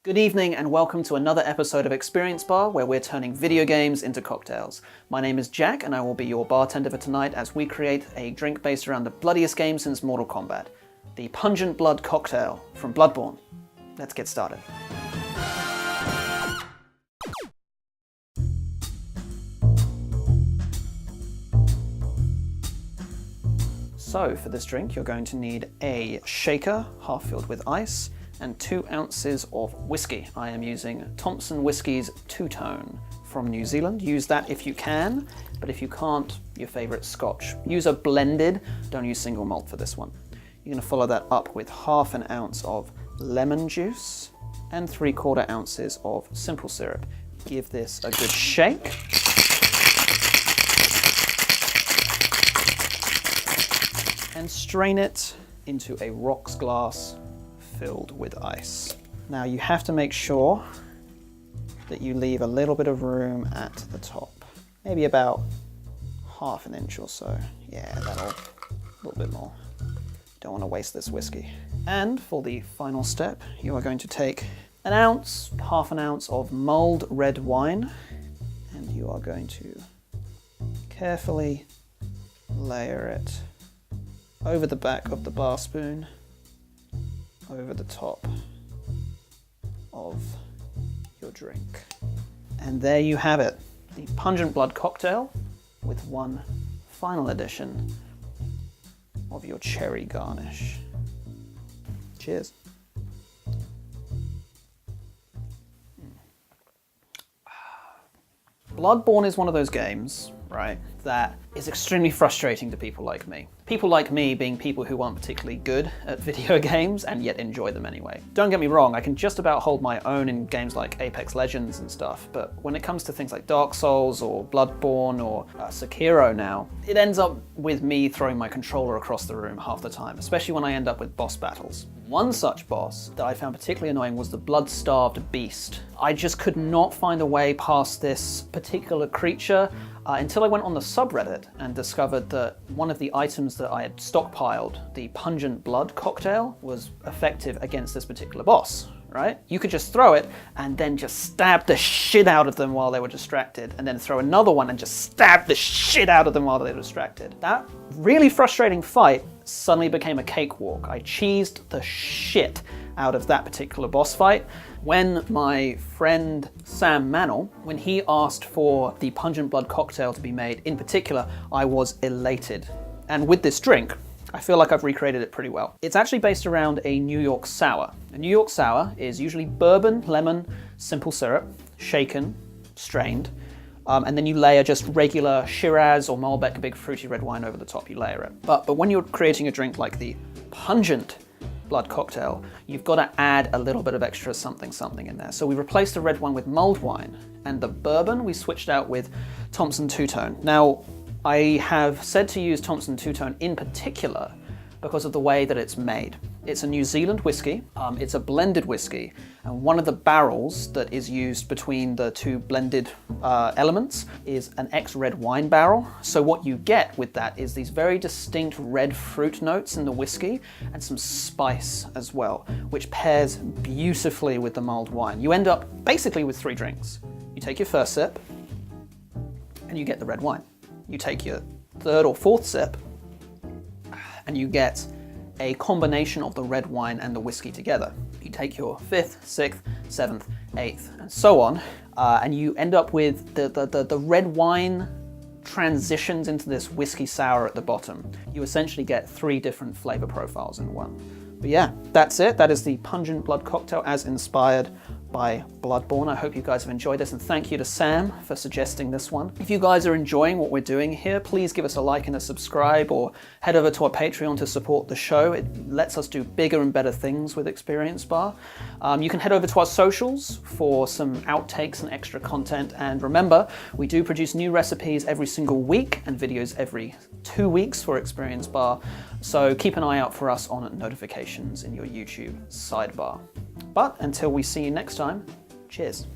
Good evening and welcome to another episode of Experience Bar, where we're turning video games into cocktails. My name is Jack and I will be your bartender for tonight as we create a drink based around the bloodiest game since Mortal Kombat, the Pungent Blood Cocktail from Bloodborne. Let's get started. So for this drink you're going to need a shaker half filled with ice and 2 ounces of whiskey. I am using Thompson Whiskey's Two-Tone from New Zealand. Use that if you can, but if you can't, your favorite scotch. Use a blended, don't use single malt for this one. You're gonna follow that up with half an ounce of lemon juice and 3/4 ounces of simple syrup. Give this a good shake. And strain it into a rocks glass filled with ice. Now you have to make sure that you leave a little bit of room at the top, maybe about half an inch or so. Yeah, that'll, a little bit more. Don't want to waste this whiskey. And for the final step, you are going to take an ounce, half an ounce of mulled red wine, and you are going to carefully layer it over the back of the bar spoon, over the top of your drink. And there you have it, the Pungent Blood Cocktail with one final addition of your cherry garnish. Cheers. Bloodborne is one of those games, right, that is extremely frustrating to people like me. People like me being people who aren't particularly good at video games and yet enjoy them anyway. Don't get me wrong, I can just about hold my own in games like Apex Legends and stuff, but when it comes to things like Dark Souls or Bloodborne or Sekiro now, it ends up with me throwing my controller across the room half the time, especially when I end up with boss battles. One such boss that I found particularly annoying was the Blood-Starved Beast. I just could not find a way past this particular creature until I went on the subreddit and discovered that one of the items that I had stockpiled, the Pungent Blood Cocktail, was effective against this particular boss, right? You could just throw it and then just stab the shit out of them while they were distracted, and then throw another one and just stab the shit out of them while they were distracted. That really frustrating fight suddenly became a cakewalk. I cheesed the shit out of that particular boss fight. When my friend Sam Mannell, when he asked for the Pungent Blood Cocktail to be made in particular, I was elated. And with this drink, I feel like I've recreated it pretty well. It's actually based around a New York Sour. A New York Sour is usually bourbon, lemon, simple syrup, shaken, strained, and then you layer just regular Shiraz or Malbec big fruity red wine over the top, you layer it. But when you're creating a drink like the Pungent Blood Cocktail, you've got to add a little bit of extra something in there. So we replaced the red wine with mulled wine, and the bourbon we switched out with Thompson Two-Tone. Now, I have said to use Thompson Two-Tone in particular because of the way that it's made. It's a New Zealand whiskey, it's a blended whiskey, and one of the barrels that is used between the two blended elements is an ex-red wine barrel. So what you get with that is these very distinct red fruit notes in the whiskey and some spice as well, which pairs beautifully with the mulled wine. You end up basically with 3 drinks. You take your first sip and you get the red wine. You take your 3rd or 4th sip and you get a combination of the red wine and the whiskey together. You take your 5th, 6th, 7th, 8th, and so on, and you end up with the red wine transitions into this whiskey sour at the bottom. You essentially get 3 different flavor profiles in one. But yeah, that's it. That is the Pungent Blood Cocktail as inspired by Bloodborne. I hope you guys have enjoyed this, and thank you to Sam for suggesting this one. If you guys are enjoying what we're doing here, please give us a like and a subscribe, or head over to our Patreon to support the show. It lets us do bigger and better things with Experience Bar. You can head over to our socials for some outtakes and extra content, and remember, we do produce new recipes every single week and videos every 2 weeks for Experience Bar, so keep an eye out for us on notifications in your YouTube sidebar. But until we see you next time, cheers.